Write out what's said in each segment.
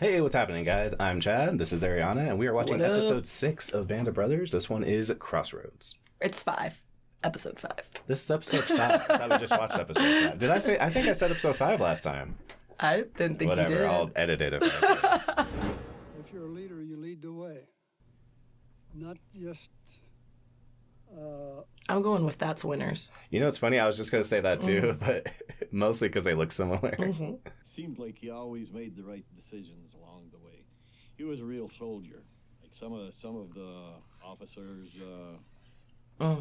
Hey, what's happening, guys? I'm Chad. This is Ariana, and we are watching episode 6 of Band of Brothers. This one is Crossroads. It's 5. Episode 5. This is episode 5. I thought we just watched episode 5. Did I say? I think I said episode 5 last time. I didn't think Whatever, you did. I'll edit it. If you're a leader, you lead the way. Not just... I'm going with that's winners. You know, it's funny. I was just going to say that too, but mostly because they look similar. Seemed like he always made the right decisions along the way. He was a real soldier. Like some of the officers, I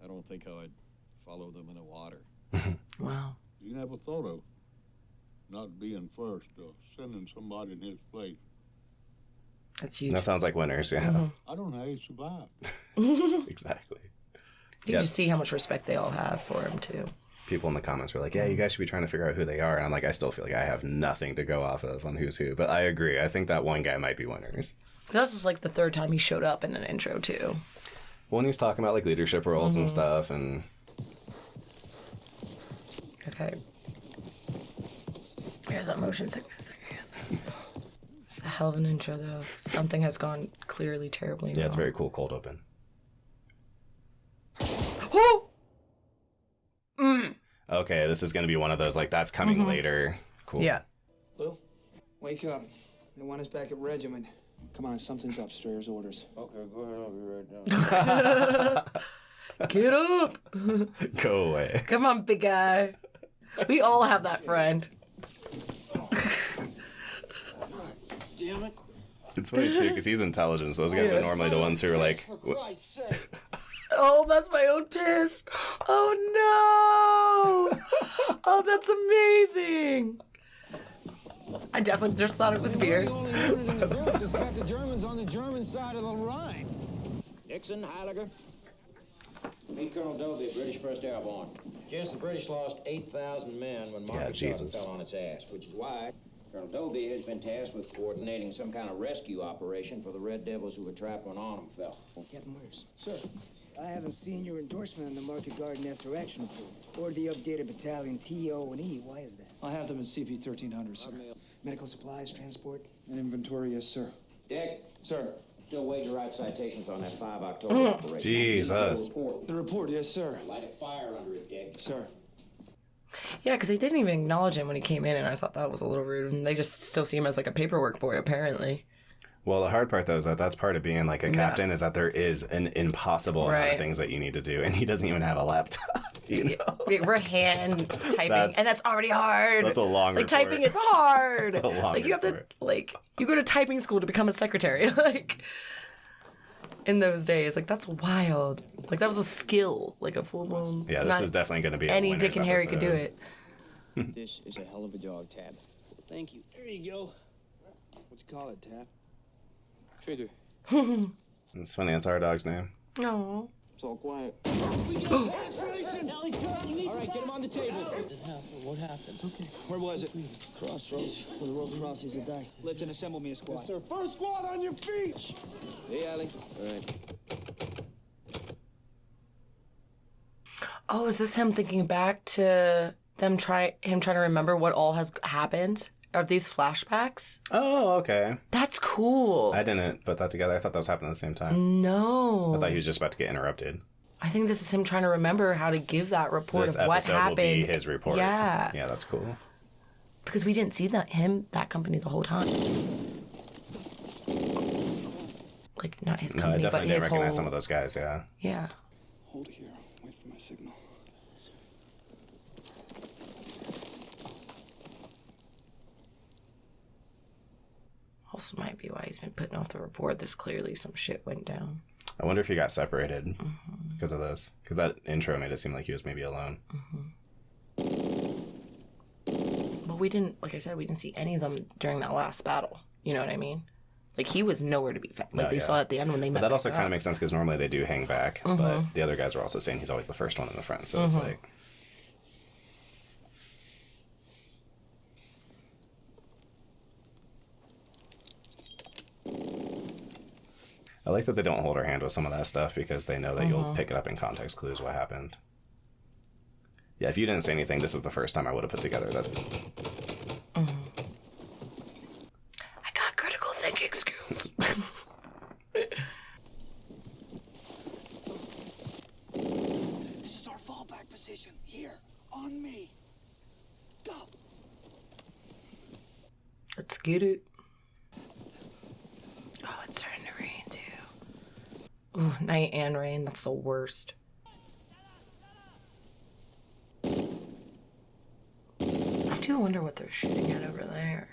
don't think I would follow them in the water. Wow. You never thought of not being first or sending somebody in his place. That's huge. That sounds like winners, yeah. I don't know how he survived. Exactly. You just see how much respect they all have for him, too. People in the comments were like, yeah, you guys should be trying to figure out who they are. And I'm like, I still feel like I have nothing to go off of on who's who. But I agree. I think that one guy might be winners. That's just like the third time he showed up in an intro, too. When he was talking about like leadership roles and stuff. And Okay. Here's that motion sickness thing again. It's a hell of an intro, though. Something has gone clearly terribly wrong. yeah, it's very cool cold open. Oh! Okay, this is going to be one of those, like, that's coming later. Cool. Yeah. Lou, wake up. The one is back at regiment. Come on, something's upstairs. Orders. Okay, go ahead. I'll be right down. Get up! Go away. Come on, big guy. We all have that friend. Damn it. It's funny, too, because he's intelligent. So those guys are normally the ones who are like... For Christ's sake. Oh, that's my own piss. Oh, no. Oh, that's amazing. I definitely just thought it was beer. The only unit in the group that's got the Germans on the German side of the Rhine. Nixon, Heiliger. Meet Colonel Dobie, British 1st Airborne. Just the British lost 8,000 men when Market Jesus. fell on its ass, which is why Colonel Dobie has been tasked with coordinating some kind of rescue operation for the Red Devils who were trapped when Arnhem fell. Captain Myers. Sir. I haven't seen your endorsement on the Market Garden After Action Report, or the updated battalion TO&E. Why is that? I have them in CP-1300, sir. Medical supplies, transport? An inventory, yes, sir. Dick, Sir. still wait to write citations on that 5 October operation. Jesus. The report, yes, sir. Light a fire under it, Dick. Sir. Yeah, because they didn't even acknowledge him when he came in, and I thought that was a little rude. And they just still see him as like a paperwork boy, apparently. Well, the hard part, though, is that that's part of being like a captain, is that there is an impossible amount of things that you need to do. And he doesn't even have a laptop, you know? We're hand typing, and that's already hard. That's a long Like, report. typing is hard. That's a long like, you have to, report. like, you go to typing school to become a secretary. Like, in those days. Like, that's wild. Like, that was a skill. Like, a full-blown... Yeah, this is definitely going to be a Any winners Dick and Harry could do episode. it. This is a hell of a dog, Tab. Thank you. There you go. What you call it, Tab? Trigger. It's funny, that's our dog's name. No. It's all quiet. All right, get him on the table. What happened? Okay. Where was it? Crossroads, where the road crosses the dike. Lift and assemble me a squad. Sir, first squad on your feet. Hey, Allie. All right. Oh, is this him thinking back to him trying to remember what all has happened? Are these flashbacks? Oh, okay. That's cool. I didn't put that together. I thought that was happening at the same time. No. I thought he was just about to get interrupted. I think this is him trying to remember how to give that report This of what episode happened. will be his report. Yeah. Yeah, that's cool. Because we didn't see that company the whole time. Like, not his No, I company, but definitely didn't his whole... recognize some of those guys, yeah. Yeah. Hold it here. Wait for my signal. Also might be why he's been putting off the report. There's clearly some shit went down. I wonder if he got separated because of this. Because that intro made it seem like he was maybe alone. But we didn't, like I said, we didn't see any of them during that last battle. You know what I mean? Like, he was nowhere to be found. Like, Oh, they yeah. saw at the end when they met. But that also back kind of up. makes sense because normally they do hang back. But the other guys were also saying he's always the first one in the front. So it's like... I like that they don't hold our hand with some of that stuff because they know that you'll pick it up in context clues what happened. Yeah, if you didn't say anything, this is the first time I would have put together that. I get it. Oh, it's starting to rain too. Ooh, night and rain. That's the worst. I do wonder what they're shooting at over there.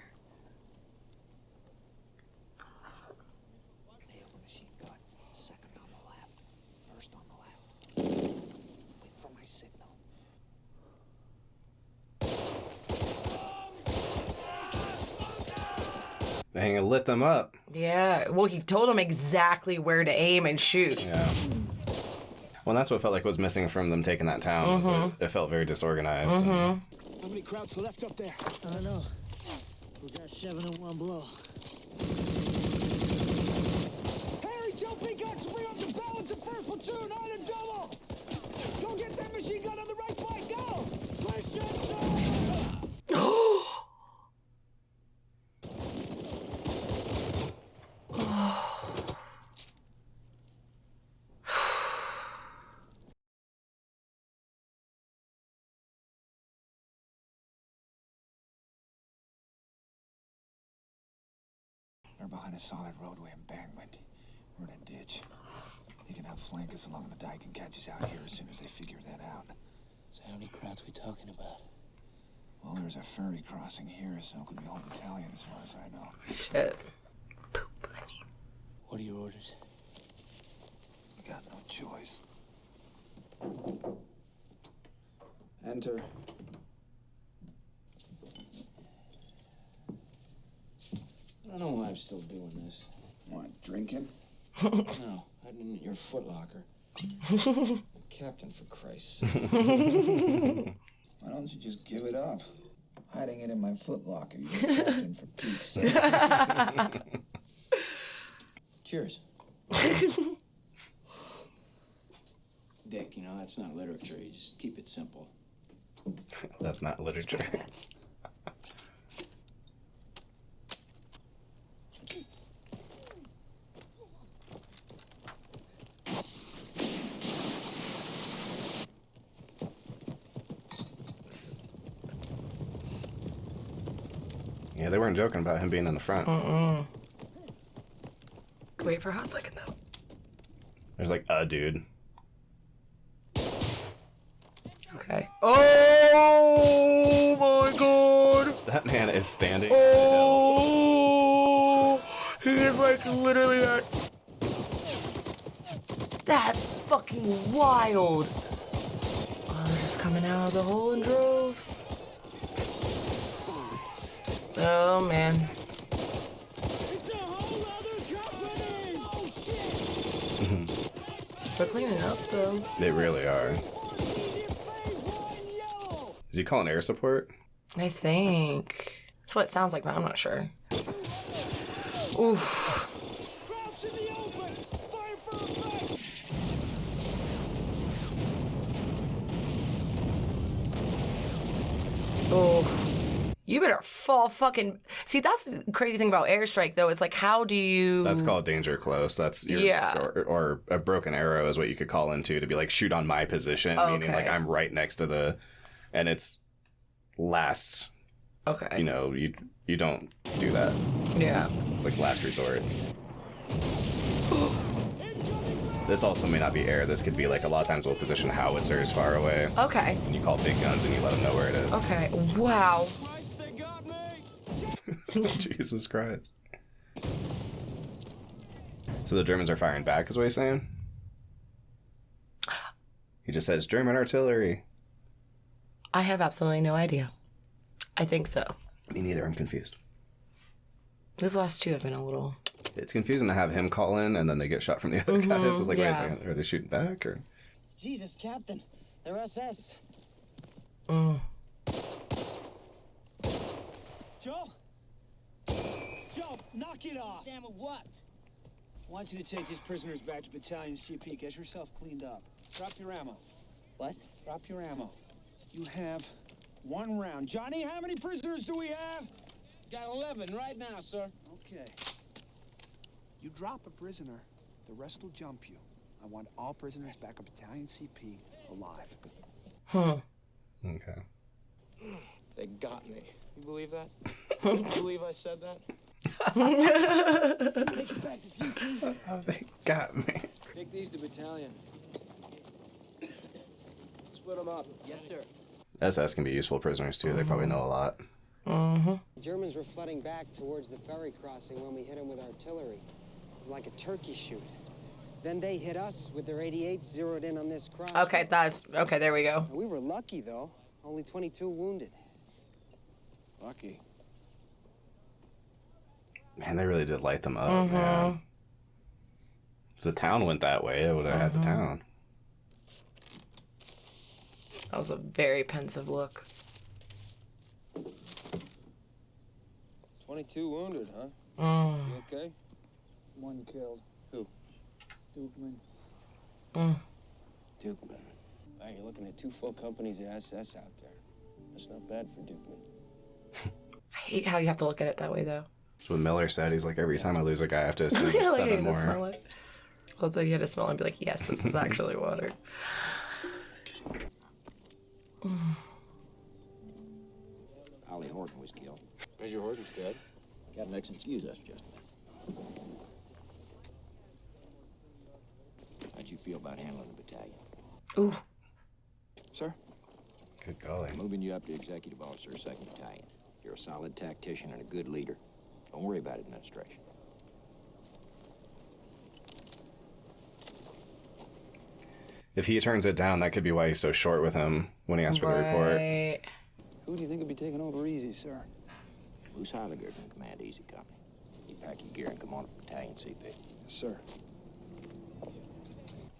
Dang, it lit them up. Yeah, well, he told them exactly where to aim and shoot. Yeah. Well, that's what felt like was missing from them taking that town. Was it felt very disorganized. How many crowds left up there? I don't know. We got 7 in one blow. Harry, jump big guns to bring up the balance of first platoon on a double. Go get that machine gun on the right flank. Go. Push yourself. We're behind a solid roadway embankment. We're in a ditch. They can outflank us along the dike and catch us out here as soon as they figure that out. So how many crowds we talking about? Well, there's a ferry crossing here, so it could be a whole battalion as far as I know. Shit. What are your orders? We got no choice. Enter. I don't know why I'm still doing this. What, drinking? No, hiding in your footlocker. Captain, for Christ's sake. Why don't you just give it up? Hiding it in my footlocker. You're a captain for peace sake. Cheers. Dick, you know, that's not literature. You just keep it simple. That's not literature. Yeah, they weren't joking about him being in the front. Wait for a hot second, though. There's like a dude. Okay. Oh my god! That man is standing. Oh! He is like literally at... That's fucking wild! Oh, they're just coming out of the hole in droves. Oh man. It's a whole other company. Oh shit. They're cleaning up though. They really are. Is he calling air support? I think. That's what it sounds like, but I'm not sure. Oof. Crouch in the open. Fire for effect. Oof. You better fall fucking... See, that's the crazy thing about airstrike, though. It's like, how do you... That's called danger close. That's your, Yeah. or a broken arrow is what you could call into to be like, shoot on my position, meaning like I'm right next to the... And it's last. Okay. You know, you don't do that. Yeah. It's like last resort. This also may not be air. This could be like a lot of times we'll position howitzers far away. Okay. And you call big guns and you let them know where it is. Okay. Wow. Jesus Christ. So the Germans are firing back, is what he's saying? He just says, German artillery. I have absolutely no idea. I think so. Me neither, I'm confused. These last two have been a little... It's confusing to have him call in and then they get shot from the other guys. It's like, yeah. wait a second, are they shooting back or? Jesus, Captain. They're SS. Joe? Joe, knock it off. Damn it, what? I want you to take these prisoners back to Battalion CP. Get yourself cleaned up. Drop your ammo. What? Drop your ammo. You have 1 round. Johnny, how many prisoners do we have? Got 11 right now, sir. Okay. You drop a prisoner, the rest will jump you. I want all prisoners back at Battalion CP alive. Okay. They got me. You believe that? Can you believe I said that? Take it back to CP. Oh, they got me. Take these to battalion. Split them up. Yes, sir. SS can be useful prisoners too. They probably know a lot. Mm-hmm. The Germans were flooding back towards the ferry crossing when we hit them with artillery. It was like a turkey shoot. Then they hit us with their 88s zeroed in on this cross. Okay, okay, there we go. We were lucky, though. Only 22 wounded. Lucky. Man, they really did light them up, man. If the town went that way, it would have had the town. That was a very pensive look. 22 wounded, huh? Mm. You okay? One killed. Who? Dukeman. Dukeman. Now you're looking at 2 full companies of SS out there. That's not bad for Dukeman. I hate how you have to look at it that way, though. That's what Miller said. He's like, every time I lose a guy, I have to assume Yeah, it's like, 7 I more. smell it. Although you had to smell it and be like, yes, this is actually water. Ollie Horton was killed. Major Horton's dead. Got an excuse us just a minute. How'd you feel about handling the battalion? Ooh. Sir? Good golly. Moving you up to executive officer, 2nd Battalion. You're a solid tactician and a good leader. Don't worry about administration. If he turns it down, that could be why he's so short with him when he asks for the report. Who do you think will be taking over easy, sir? Bruce Heiliger can command Easy Company. You pack your gear and come on to battalion CP. Yes, sir.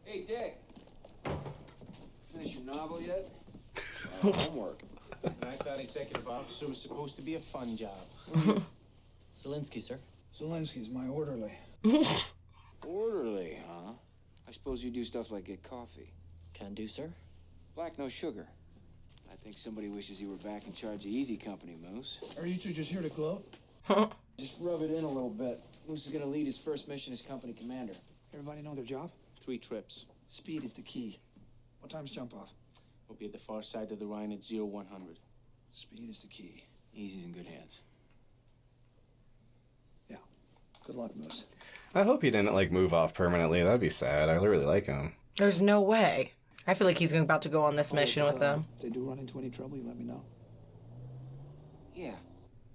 Hey, Dick. Finish your novel yet? Homework. I thought executive officer was supposed to be a fun job. Zelensky, sir. Zelensky's my orderly. Orderly, huh? I suppose you do stuff like get coffee. Can do, sir. Black, no sugar. I think somebody wishes he were back in charge of Easy Company, Moose. Are you two just here to gloat? Just rub it in a little bit. Moose is gonna lead his first mission as company commander. Everybody know their job? 3 trips. Speed is the key. What time's jump off? We'll be at the far side of the Rhine at 0100. Speed is the key. Easy's in good hands. Yeah. Good luck, Moose. I hope he didn't, like, move off permanently. That'd be sad. I really like him. There's no way. I feel like he's about to go on this mission with them. If they do run into any trouble, you let me know. Yeah.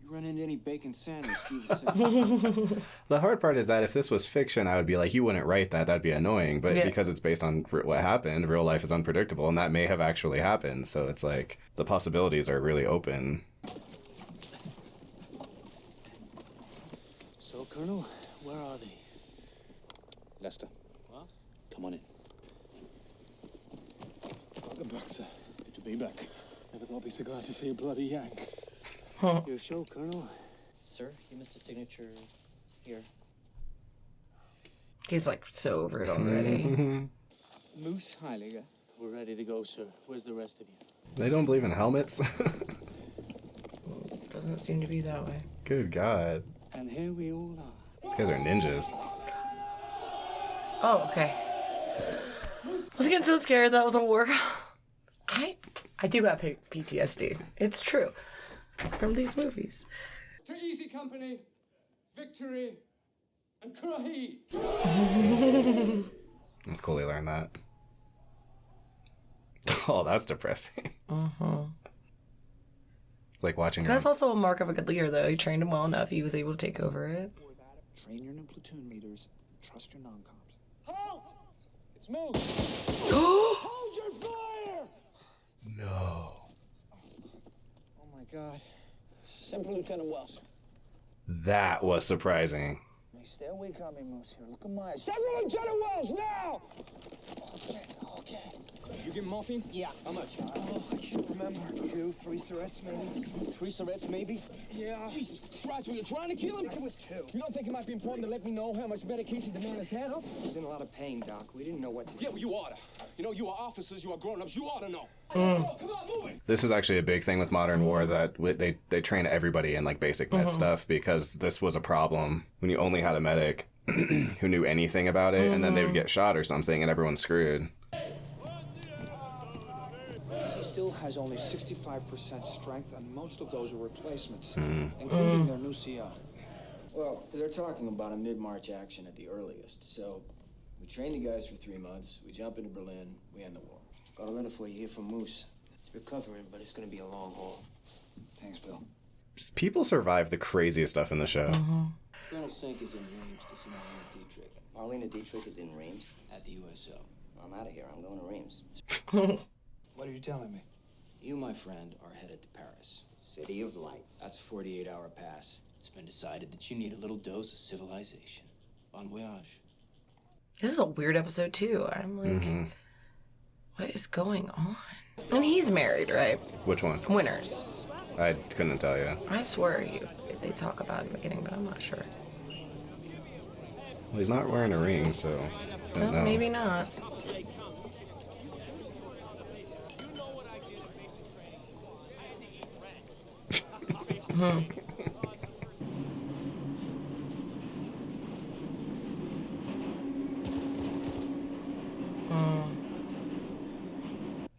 You run into any bacon sandwich, do the same. The hard part is that if this was fiction, I would be like, you wouldn't write that. That'd be annoying. But Yeah. because it's based on what happened, real life is unpredictable, and that may have actually happened. So it's like, the possibilities are really open. So, Colonel, where are they? Lester. What? Come on in. Welcome back, sir. Good to be back. Never thought I'd be so glad to see a bloody Yank. Your show, Colonel. Sir, you missed a signature here. He's like so over it already. Moose Heiliger. We're ready to go, sir. Where's the rest of you? They don't believe in helmets? Doesn't seem to be that way. Good God. And here we all are. These guys are ninjas. Oh, okay. I was getting so scared that was a war. I do have PTSD. It's true. From these movies. To Easy Company, victory, and cry. It's cool they learned that. Oh, that's depressing. It's like watching... That's also a mark of a good leader, though. He trained him well enough. He was able to take over it. Train your new platoon leaders. Trust your non-coms. Halt! It's Moose. Hold your fire! No. Oh my God. Send for Lieutenant Wells. That was surprising. Hey, stay away from me, Moose. Here, look at my... Send for Lieutenant Wells, now! Okay. You give morphine? Yeah. How much? Oh, I can't remember. 2, 3 syrettes, maybe? 3 syrettes, maybe? Yeah. Jesus Christ, were you trying to kill him? It was 2. You don't think it might be important to let me know how much medication the man has had, huh? He was in a lot of pain, Doc. We didn't know what to do. Yeah, well, you oughta. You know, you are officers, you are grown-ups, you oughta know. Come on, move it! This is actually a big thing with modern war, that they train everybody in like basic med stuff, because this was a problem when you only had a medic who knew anything about it, and then they would get shot or something and everyone's screwed. still has only 65% strength, and most of those are replacements, including their new CO. Well, they're talking about a mid-March action at the earliest, so we train the guys for 3 months, we jump into Berlin, we end the war. Got a letter for you here from Moose. It's recovering, but it's gonna be a long haul. Thanks, Bill. People survive the craziest stuff in the show. Colonel Sink is in Reims to see Marlena Dietrich. Marlena Dietrich is in Reims? At the USO. I'm out of here. I'm going to Reims. What are you telling me? You, my friend, are headed to Paris. City of Light. That's a 48-hour pass. It's been decided that you need a little dose of civilization. Bon voyage. This is a weird episode, too. I'm like, what is going on? And he's married, right? Which one? Winters. I couldn't tell you. I swear they talk about it in the beginning, but I'm not sure. Well, he's not wearing a ring, so I don't know. Maybe not.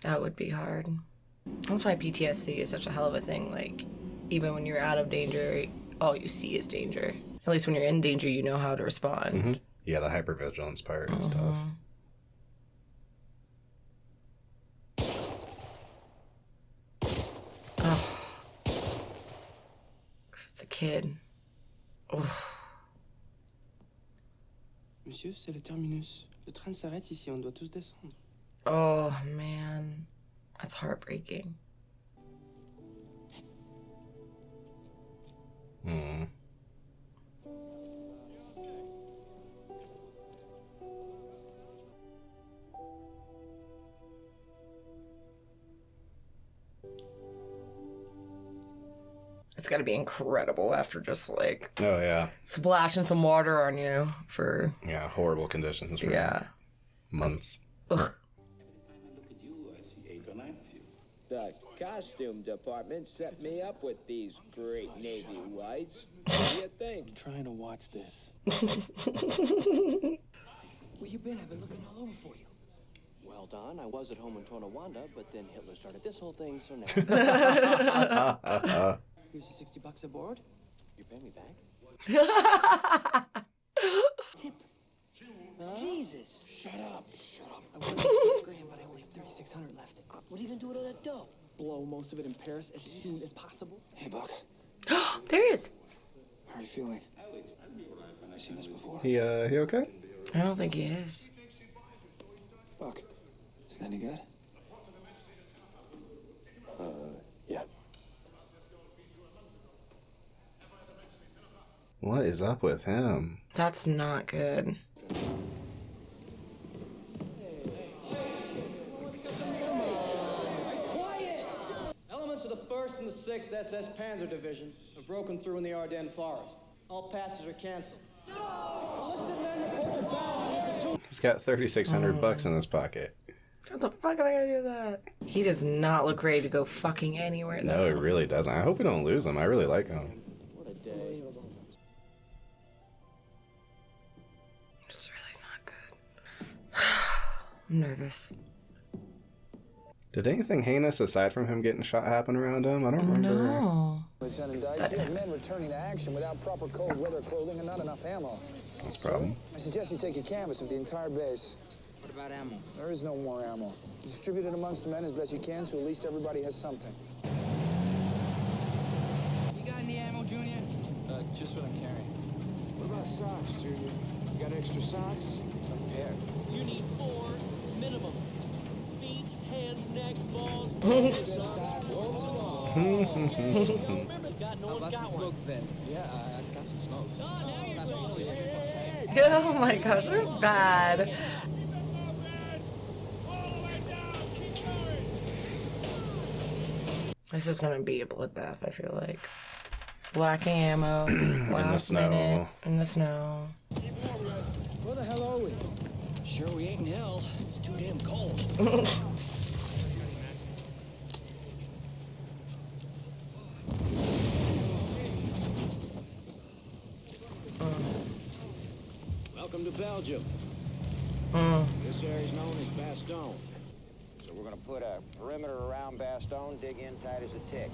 That would be hard. That's why PTSD is such a hell of a thing. Like, even when you're out of danger, all you see is danger. At least when you're in danger, you know how to respond. Yeah, the hypervigilance part is tough. Oh. 'Cause it's a kid. Oof. Monsieur, c'est le terminus. Le train s'arrête ici, on doit tous descendre. Oh, man. That's heartbreaking. It's got to be incredible after just like Oh, yeah. splashing some water on you for Yeah, horrible conditions for months. Ugh. The costume department set me up with these great Navy whites. What do you think? I'm trying to watch this. Where you been? I've been looking all over for you. Well, Don, I was at home in Tonawanda, but then Hitler started this whole thing, so now... Here's the $60 aboard. You pay me back? Tip. Jesus. Shut up. I was at $6 grand, but I only have $3,600 left. What are you gonna do with all that dough? Blow most of it in Paris as soon as possible. Hey, Buck. There he is. How are you feeling? I've seen this before. He okay? I don't think he is. Buck, is that any good? Yeah. What is up with him? That's not good. Elements of the 1st and the 6th SS Panzer Division have broken through in the Ardennes forest. All passes are canceled. He's got $3,600 in his pocket. What the fuck am I gonna do with that? He does not look ready to go fucking anywhere. No, he really doesn't. I hope we don't lose him. I really like him. What a day. It's really not good. I'm nervous. Did anything heinous aside from him getting shot happen around him? I don't remember. No. Lieutenant Dyke, you have men returning to action without proper cold weather clothing and not enough ammo. That's a problem. I suggest you take a canvass of the entire base. What about ammo? There is no more ammo. Distribute it amongst the men as best you can, so at least everybody has something. You got any ammo, Junior? Just what I'm carrying. What about socks, Junior? You got extra socks? A pair. You need 4 minimum. Feet, hands, neck, balls. How about some smokes then? Yeah, I got some smokes. Oh my gosh, they're bad. This is gonna be a bloodbath, I feel like. Lacking ammo. Last snow. minute. In the snow. Where the hell are we? Sure we ain't in hell. It's too damn cold. Welcome to Belgium. This area is known as Bastogne. So So we're going to put a perimeter around Bastogne, dig in tight as a tick.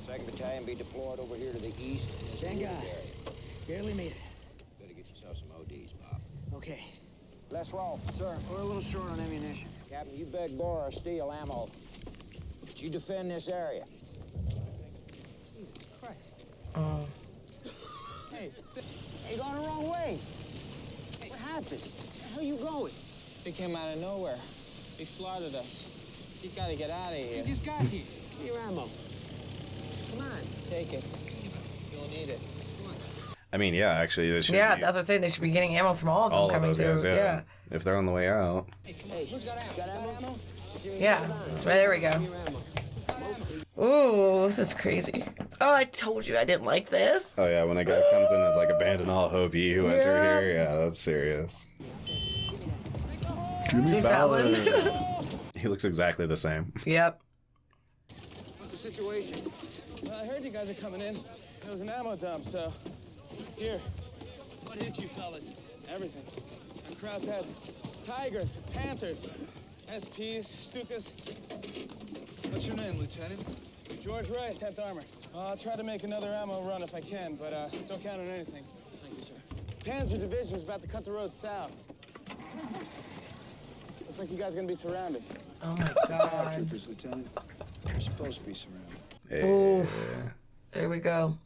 2nd Battalion be deployed over here to the east. Thank God. Barely made it. Better get yourself some ODs, Bob. Okay. Les Rolfe. Sir, we're a little short on ammunition. Captain, you beg, borrow, or steal ammo. But you defend this area. Jesus Christ. Hey, you're going the wrong way. Hey, what happened? Where the hell you going? They came out of nowhere. They slaughtered us. You gotta get out of here. We just got here. Give me your ammo. Come on. Take it. You'll need it. I mean, yeah, actually, they should Yeah, be, that's what I'm saying. They should be getting ammo from all of them all of coming those through. guys, yeah. If they're on the way out. Hey, who's got ammo? Got ammo? Yeah. So there we go. Ooh, this is crazy. Oh, I told you I didn't like this. Oh, yeah, when a guy comes in as like, abandon all hope, ye who enter here. Yeah, that's serious. Jimmy Fallon. He looks exactly the same. Yep. What's the situation? Well, I heard you guys are coming in. There was an ammo dump, so... Here. What hit you, fellas? Everything. And crowds had tigers, panthers, SPs, Stukas. What's your name, Lieutenant? George Rice, 10th Armor. I'll try to make another ammo run if I can, but don't count on anything. Thank you, sir. Panzer Division's about to cut the road south. Looks like you guys are gonna be surrounded. Oh my God. Troopers, Lieutenant. We're supposed to be surrounded. Hey. Oof. There we go.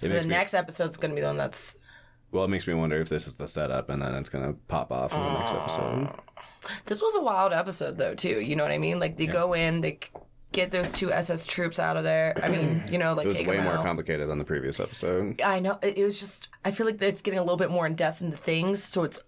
So the next episode's going to be the one that's... Well, it makes me wonder if this is the setup and then it's going to pop off in the next episode. This was a wild episode, though, too. You know what I mean? Like, they go in, they get those 2 SS troops out of there. I mean, you know, like, it was take way them more out. complicated than the previous episode. I know. It was just... I feel like it's getting a little bit more in-depth into things, so it's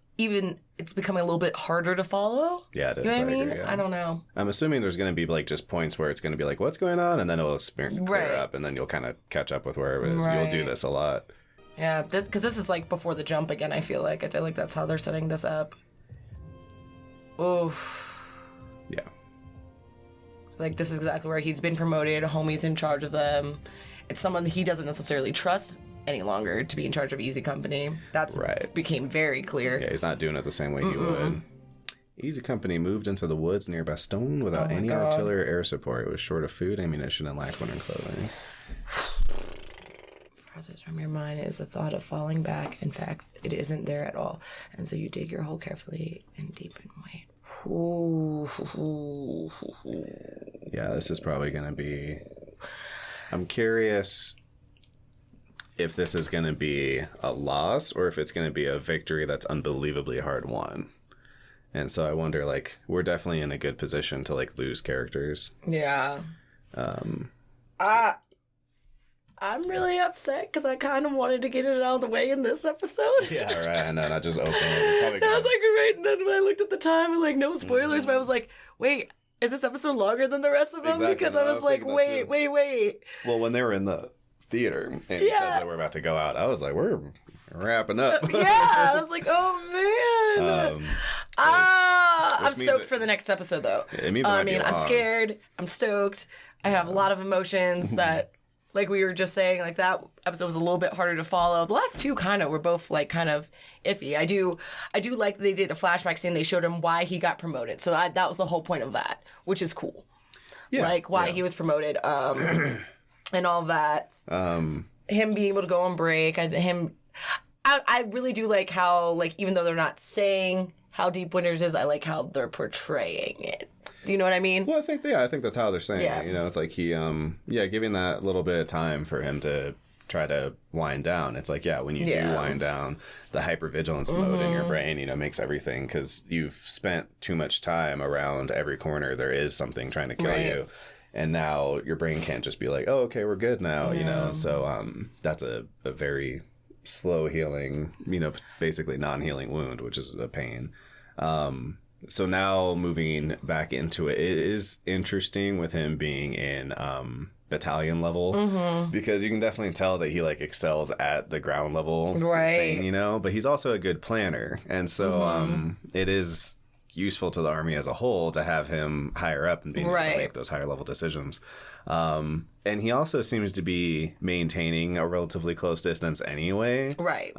becoming a little bit harder to follow. Yeah, it is. You know what I mean? agree, yeah. I don't know. I'm assuming there's going to be, like, just points where it's going to be like, what's going on? And then it'll clear Right. up, and then you'll kind of catch up with where it is. Right. You'll do this a lot. Yeah, because this is, like, before the jump again, I feel like. That's how they're setting this up. Oof. Yeah. Like, this is exactly where he's been promoted. Homie's in charge of them. It's someone he doesn't necessarily trust any longer to be in charge of Easy Company. That's right. Became very clear. Yeah, he's not doing it the same way he would. Easy Company moved into the woods near Bastogne without any artillery or air support. It was short of food, ammunition, and lacked winter clothing. Farthest from your mind is the thought of falling back. In fact, it isn't there at all. And so you dig your hole carefully and deep and wait. Yeah, this is probably going to be... I'm curious if this is going to be a loss or if it's going to be a victory that's unbelievably hard won. And so I wonder, like, we're definitely in a good position to, like, lose characters. Yeah. I'm really upset because I kind of wanted to get it out of the way in this episode. Yeah, right. And then I just opened it. I was like, right. And then when I looked at the time, and like, no spoilers, but I was like, wait, is this episode longer than the rest of them? Exactly. Because I was like, wait. Well, when they were in the theater and he said they were about to go out, I was like, we're wrapping up. Yeah, I was like, oh man. I'm stoked for the next episode though. It means I'm scared. I'm stoked. I have a lot of emotions that, like we were just saying, like that episode was a little bit harder to follow. The last two were both like kind of iffy. I do like they did a flashback scene. They showed him why he got promoted. So that was the whole point of that, which is cool. Yeah, like why he was promoted, and all that. Him being able to go on break. I really do like how, like, even though they're not saying how deep Winters is, I like how they're portraying it. Do you know what I mean? Well, I think that's how they're saying it. You know, it's like he, giving that little bit of time for him to try to wind down. It's like, when you do wind down, the hypervigilance mode in your brain, makes everything, because you've spent too much time around every corner. There is something trying to kill you. And now your brain can't just be like, oh, okay, we're good now, And so that's a very slow healing, basically non-healing wound, which is a pain. So now moving back into it, it is interesting with him being in battalion level, because you can definitely tell that he like excels at the ground level thing, but he's also a good planner. And so it is useful to the army as a whole to have him higher up and being able to make those higher level decisions. And he also seems to be maintaining a relatively close distance anyway. Right.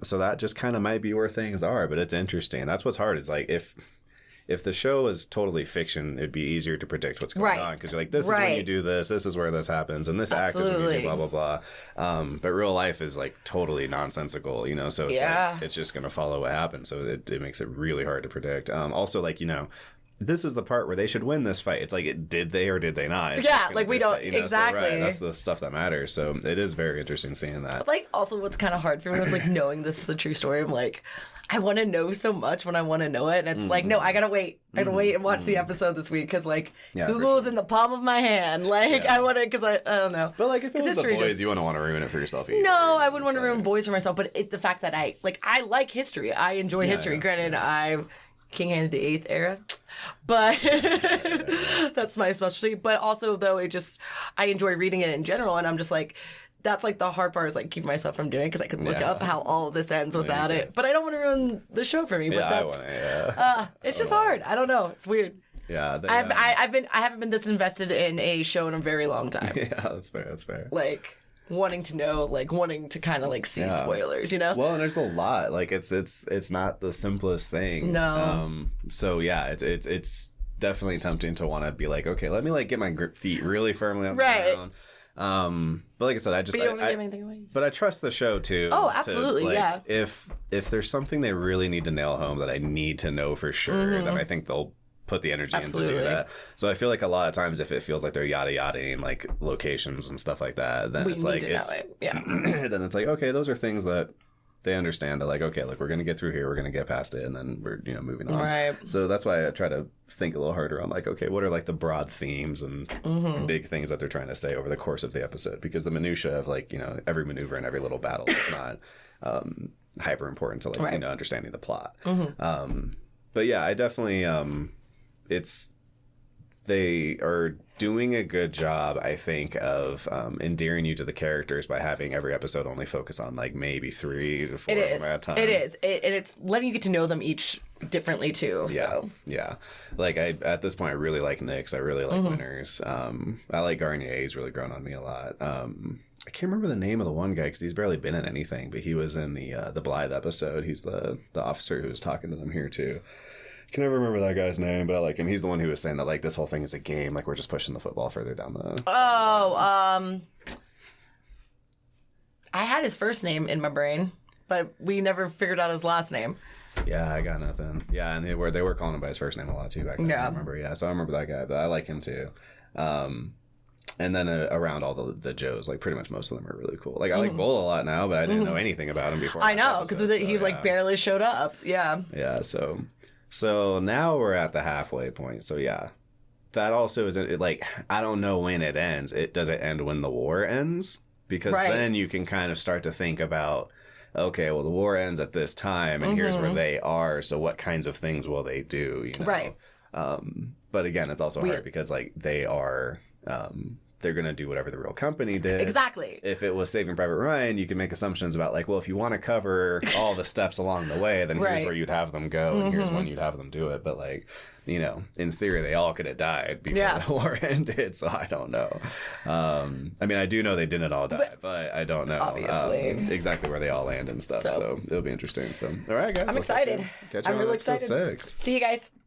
So that just kind of might be where things are, but it's interesting. That's what's hard is like if the show is totally fiction, it'd be easier to predict what's going on because you're like, this is when you do this is where this happens, and this act is when you do blah blah blah. But real life is like totally nonsensical, you know. So it's like, it's just gonna follow what happens. So it makes it really hard to predict. Also, like, you know, this is the part where they should win this fight. It's like, did they or did they not? Yeah, like we don't, you know, exactly. So, right, that's the stuff that matters. So it is very interesting seeing that. But like, also what's kind of hard for me is like knowing this is a true story. I'm like, I want to know so much when I want to know it, and it's like, no, I gotta wait. I gotta wait and watch the episode this week because like Google's in the palm of my hand. Like I want to, because I don't know. But like if it was The Boys, you wouldn't want to ruin it for yourself either. No, I wouldn't want to ruin Boys for myself. But it's the fact that I like history. I enjoy history. Granted, I'm King Henry VIII era, but that's my specialty. But also though, I enjoy reading it in general, and I'm just like. That's like the hard part is like keeping myself from doing it because I could look up how all of this ends without it. But I don't want to ruin the show for me. But that's it's just hard. I don't know. It's weird. Yeah, I haven't been this invested in a show in a very long time. Yeah, that's fair. That's fair. Like wanting to know, like wanting to kind of like see spoilers, you know? Well, and there's a lot. Like it's not the simplest thing. No. So yeah, it's definitely tempting to want to be like, okay, let me like get my feet really firmly on the ground. But like I said, but you don't give anything away. But I trust the show too. Oh, absolutely, like, yeah. If there's something they really need to nail home that I need to know for sure, then I think they'll put the energy in to do that. So I feel like a lot of times if it feels like they're yada-yadaing like locations and stuff like that, then it's like then it's like, okay, those are things that they understand. They're like, okay, look, we're gonna get through here, we're gonna get past it, and then we're moving on. Right. So that's why I try to think a little harder on like, okay, what are like the broad themes and big things that they're trying to say over the course of the episode? Because the minutia of like, you know, every maneuver and every little battle is not hyper important to like understanding the plot. But yeah, I definitely they are doing a good job, I think, of endearing you to the characters by having every episode only focus on like maybe 3 to 4 of them at a time. It is. And it's letting you get to know them each differently too. So yeah. Like at this point, I really like Nyx. I really like Winners. I like Garnier. He's really grown on me a lot. I can't remember the name of the one guy because he's barely been in anything, but he was in the Blythe episode. He's the officer who was talking to them here too. I can never remember that guy's name, but I like him. He's the one who was saying that like this whole thing is a game, like we're just pushing the football further down the. I had his first name in my brain, but we never figured out his last name. Yeah, I got nothing. Yeah, and they were calling him by his first name a lot too back then. I remember. Yeah, so I remember that guy, but I like him too. And then around all the Joes, like pretty much most of them are really cool. Like I like Bull a lot now, but I didn't know anything about him before. I know because he like barely showed up. Yeah. Yeah. So now we're at the halfway point. So yeah, that also isn't like I don't know when it ends. Does it end when the war ends? Because then you can kind of start to think about, okay, well the war ends at this time, and here's where they are. So what kinds of things will they do? You know? Right. But again, it's also hard because like they are. They're going to do whatever the real company did. Exactly. If it was Saving Private Ryan, you can make assumptions about like, well, if you want to cover all the steps along the way, then here's where you'd have them go and here's when you'd have them do it. But like, you know, in theory, they all could have died before the war ended. So I don't know. I mean, I do know they didn't all die, but I don't know exactly where they all land and stuff. So it'll be interesting. So, all right, guys. I'm excited. Catch you I'm on really episode excited. 6. See you guys.